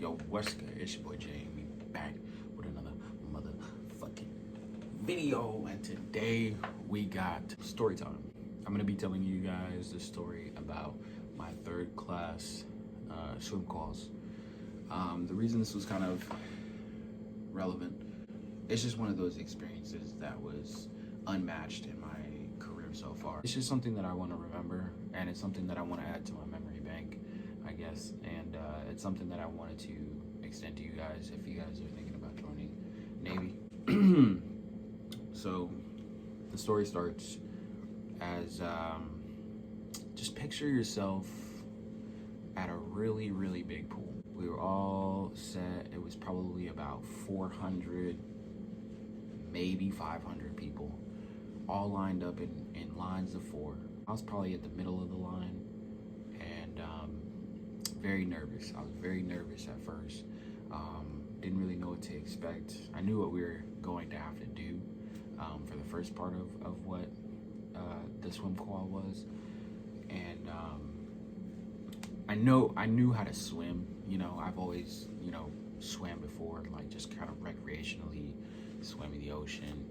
Yo, what's good? It's your boy Jamie back with another motherfucking video, and today we got story time. I'm gonna be telling you guys the story about my third class swim calls. The reason this was kind of relevant, it's just one of those experiences that was unmatched in my career so far. It's just something that I want to remember, and it's something that I want to add to my memory bank, I guess, and it's something that I wanted to extend to you guys if you guys are thinking about joining Navy. So the story starts as just picture yourself at a really, really big pool. We were all set. It was probably about 400, maybe 500 people, all lined up in lines of four. I was probably at the middle of the line, and very nervous. I was very nervous at first. Didn't really know what to expect. I knew what we were going to have to do for the first part of what the swim qual was, and I knew how to swim. You know, I've always, swam before, like just kind of recreationally, swim in the ocean,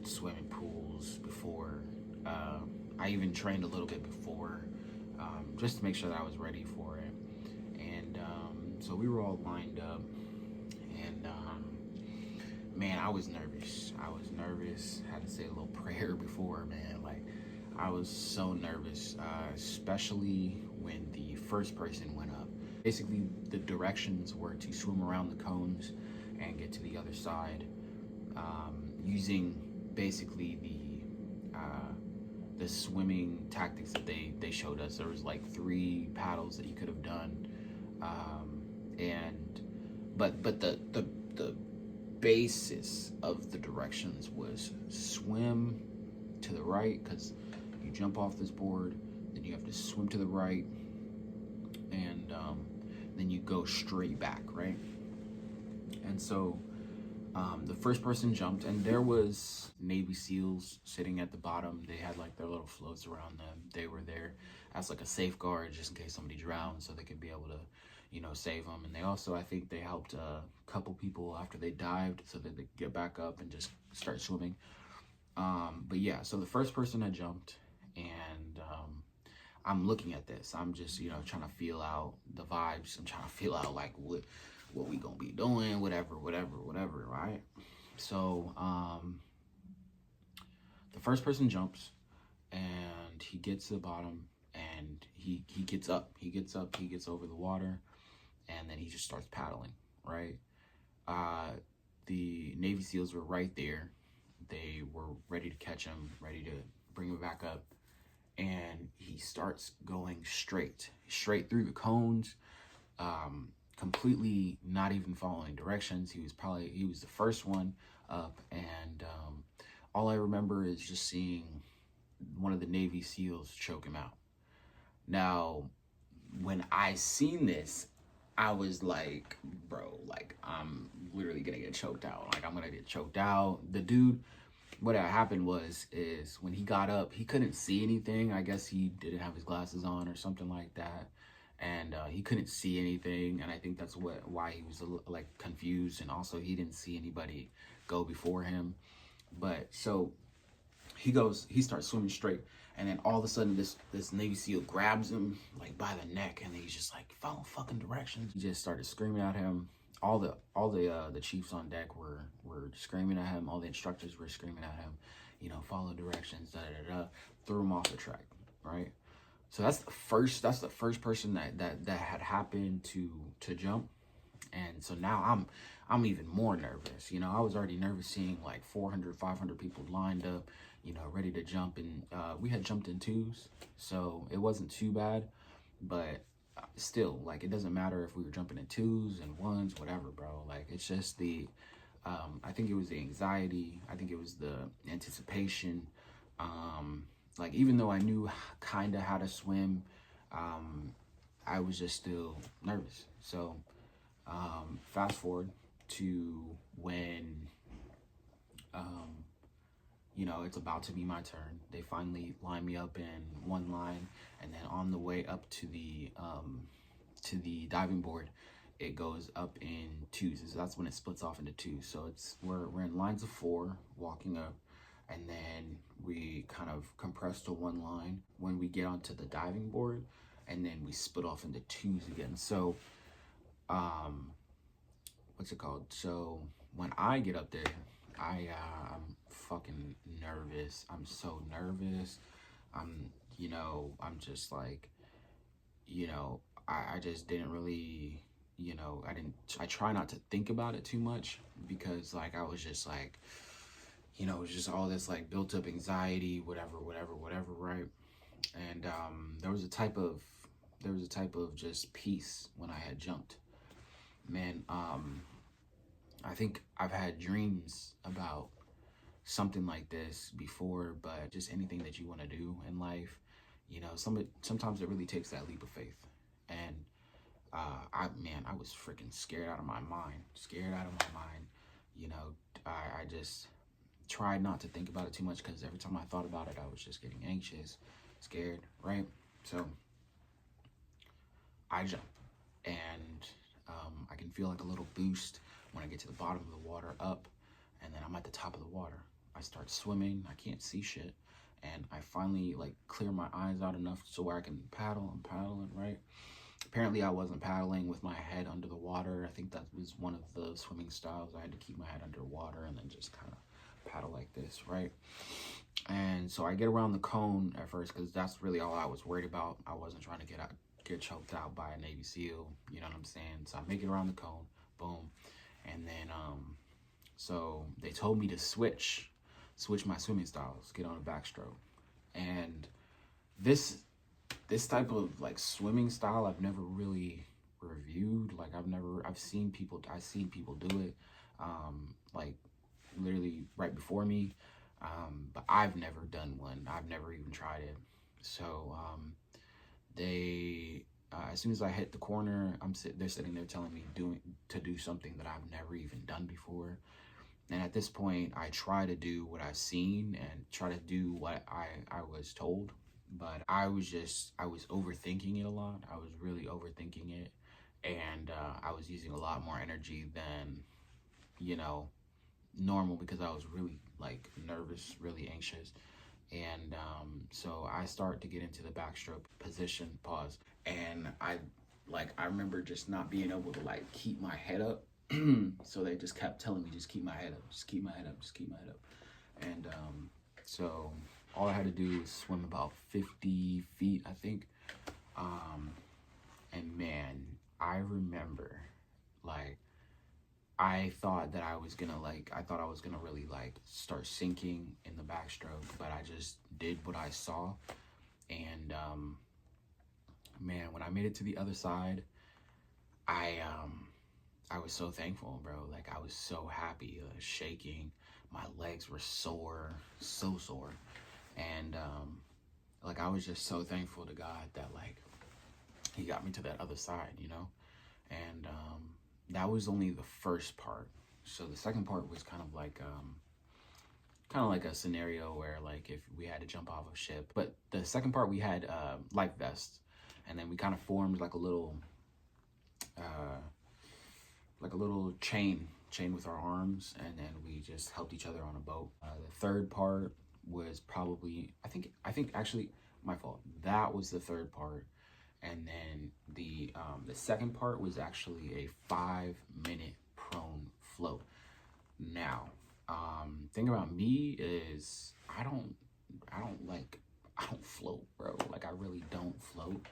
swimming pools before. I even trained a little bit before, just to make sure that I was ready for it. And so we were all lined up, and man, I was nervous. Had to say a little prayer before, man. Like, I was so nervous, especially when the first person went up. Basically, the directions were to swim around the cones and get to the other side, using basically the swimming tactics that they showed us. There was like 3 paddles that you could have done, but the basis of the directions was swim to the right, because you jump off this board, then you have to swim to the right, and then you go straight back, right? And so the first person jumped, and there was Navy SEALs sitting at the bottom. They had like their little floats around them. They were there as like a safeguard, just in case somebody drowned, so they could be able to, save them. And they also, I think they helped a couple people after they dived, so that they could get back up and just start swimming. But yeah, so the first person had jumped, and I'm looking at this. I'm just, trying to feel out the vibes. I'm trying to feel out like what we gonna be doing, whatever, right? So the first person jumps, and he gets to the bottom, and he gets up. He gets over the water, and then he just starts paddling, right? The Navy SEALs were right there. They were ready to catch him, ready to bring him back up, and he starts going straight through the cones, completely not even following directions. He was the first one up, and all I remember is just seeing one of the Navy SEALs choke him out. Now, when I seen this, I was like, bro, like, I'm literally gonna get choked out. Like, I'm gonna get choked out. The dude, what had happened is when he got up, he couldn't see anything. I guess he didn't have his glasses on or something like that, and he couldn't see anything. And I think that's why he was like confused, and also he didn't see anybody go before him. But so he starts swimming straight, and then all of a sudden this Navy SEAL grabs him like by the neck, and he's just like, follow fucking directions. He just started screaming at him. All the chiefs on deck were screaming at him. All the instructors were screaming at him, follow directions, threw him off the track, right? So that's the first person that had happened to jump. And so now I'm even more nervous. I was already nervous seeing like 400, 500 people lined up, ready to jump. And we had jumped in 2s, so it wasn't too bad. But still, like, it doesn't matter if we were jumping in 2s and 1s, whatever, bro. Like, it's just I think it was the anxiety. I think it was the anticipation. Like, even though I knew kind of how to swim, I was just still nervous. So fast forward to when it's about to be my turn. They finally line me up in one line, and then on the way up to the diving board, it goes up in twos. So that's when it splits off into two. So we're in lines of 4 walking up, and then we kind of compress to one line when we get onto the diving board, and then we split off into twos again. So what's it called? So when I get up there, I'm fucking nervous. I'm so nervous. I'm just like, I just didn't really, I try not to think about it too much, because like I was just like, it was just all this like built up anxiety, whatever, right? And there was a type of just peace when I had jumped. Man, I think I've had dreams about something like this before, but just anything that you want to do in life, sometimes it really takes that leap of faith. And I was freaking scared out of my mind. I just tried not to think about it too much, because every time I thought about it, I was just getting anxious, scared, right? So I jump, and I can feel like a little boost when I get to the bottom of the water up, and then I'm at the top of the water. I start swimming. I can't see shit, and I finally like clear my eyes out enough so where I can paddle. I'm paddling, right? Apparently I wasn't paddling with my head under the water. I think that was one of the swimming styles. I had to keep my head underwater and then just kind of paddle like this, right? And so I get around the cone at first, because that's really all I was worried about. I wasn't trying to get choked out by a Navy SEAL, you know what I'm saying? So I make it around the cone, boom. And then so they told me to switch my swimming styles, get on a backstroke. And this type of like swimming style I've never really reviewed. Like I've seen people do it like literally right before me, but I've never done one. I've never even tried it. So they as soon as I hit the corner, they're sitting there telling me to do something that I've never even done before. And at this point, I try to do what I've seen and try to do what I was told. But I was overthinking it a lot. I was really overthinking it. And I was using a lot more energy than, normal, because I was really like nervous, really anxious. And so I start to get into the backstroke position, pause. And I remember just not being able to like keep my head up. So they just kept telling me, just keep my head up, just keep my head up, just keep my head up. And so all I had to do was swim about 50 feet, I think. And man, I remember like I thought I was gonna really like start sinking in the backstroke, but I just did what I saw. And man, when I made it to the other side, I was so thankful, bro. Like I was so happy, shaking. My legs were sore, so sore. And like I was just so thankful to God that like he got me to that other side, And that was only the first part. So the second part was kind of like a scenario where like if we had to jump off a ship. But the second part we had life vests, and then we kind of formed like a little chain with our arms, and then we just helped each other on a boat. The third part was probably I think actually my fault. That was the third part. And then the second part was actually a 5-minute prone float. Now, thing about me is I don't float, bro. Like I really don't float.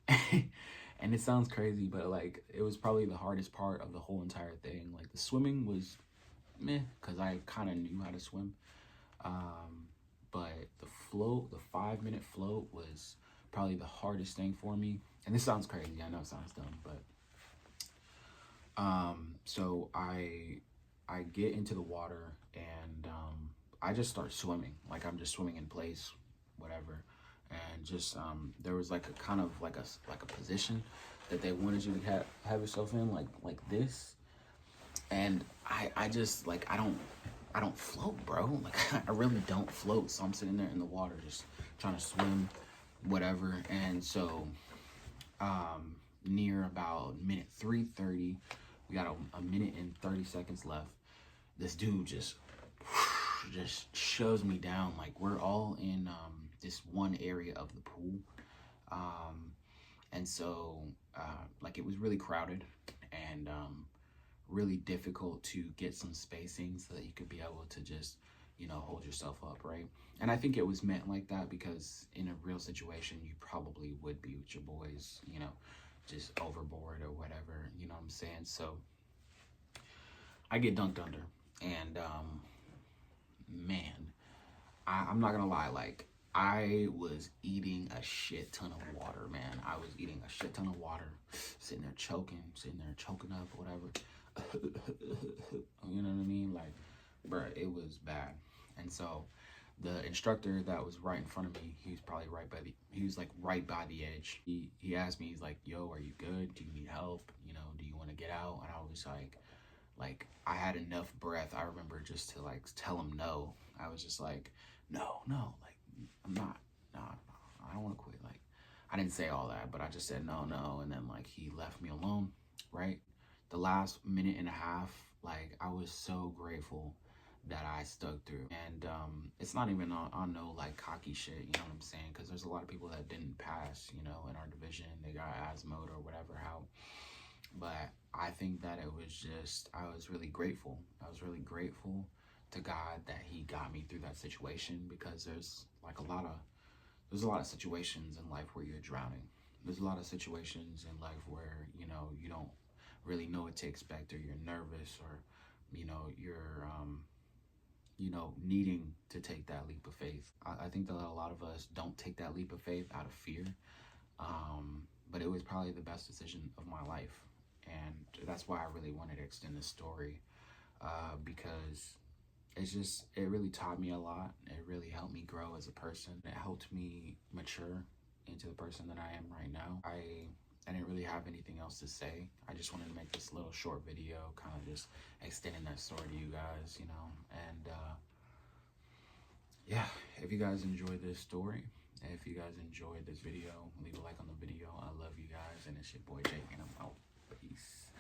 And it sounds crazy, but like it was probably the hardest part of the whole entire thing. Like the swimming was meh, because I kind of knew how to swim. But the 5-minute float was probably the hardest thing for me. And this sounds crazy, I know it sounds dumb, but so I get into the water, and I just start swimming. Like I'm just swimming in place, whatever. And just there was like a kind of like a position that they wanted you to have yourself in, like this. And I just like I don't float, bro. Like I really don't float. So I'm sitting there in the water just trying to swim, whatever. And so near about minute 3:30. We got a minute and 30 seconds left. This dude just shoves me down. Like, we're all in this one area of the pool. And so, like, it was really crowded and really difficult to get some spacing so that you could be able to just, you know, hold yourself up, right? And I think it was meant like that because in a real situation, you probably would be with your boys, you know, just overboard or whatever, you know what I'm saying? So I get dunked under, and man, I'm not gonna lie, like, I was eating a shit ton of water, man. I was eating a shit ton of water, sitting there choking up, whatever. You know what I mean? Like, bruh, it was bad. And so the instructor that was right in front of me, he was probably he was like right by the edge. He asked me, he's like, yo, are you good? Do you need help? You know, do you want to get out? And I was like, I had enough breath, I remember, just to like tell him no. I was just like, no, like, I'm not, no, I don't want to quit. Like, I didn't say all that, but I just said no. And then like he left me alone, right? The last minute and a half, like, I was so grateful that I stuck through. And it's not even on no like cocky shit, you know what I'm saying? Because there's a lot of people that didn't pass, you know, in our division. They got asthma or whatever, how. But I think that it was just, I was really grateful. I was really grateful to God that he got me through that situation, because there's a lot of situations in life where you're drowning. There's a lot of situations in life where, you know, you don't really know what to expect, or you're nervous, or, you know, you're, you know, needing to take that leap of faith. I think that a lot of us don't take that leap of faith out of fear. But it was probably the best decision of my life. And that's why I really wanted to extend this story, because it really taught me a lot. It really helped me grow as a person. It helped me mature into the person that I am right now. I didn't really have anything else to say. I just wanted to make this little short video, kind of just extending that story to you guys, you know. And yeah, if you guys enjoyed this story, if you guys enjoyed this video, leave a like on the video. I love you guys, and it's your boy Jake, and I'm out. Peace.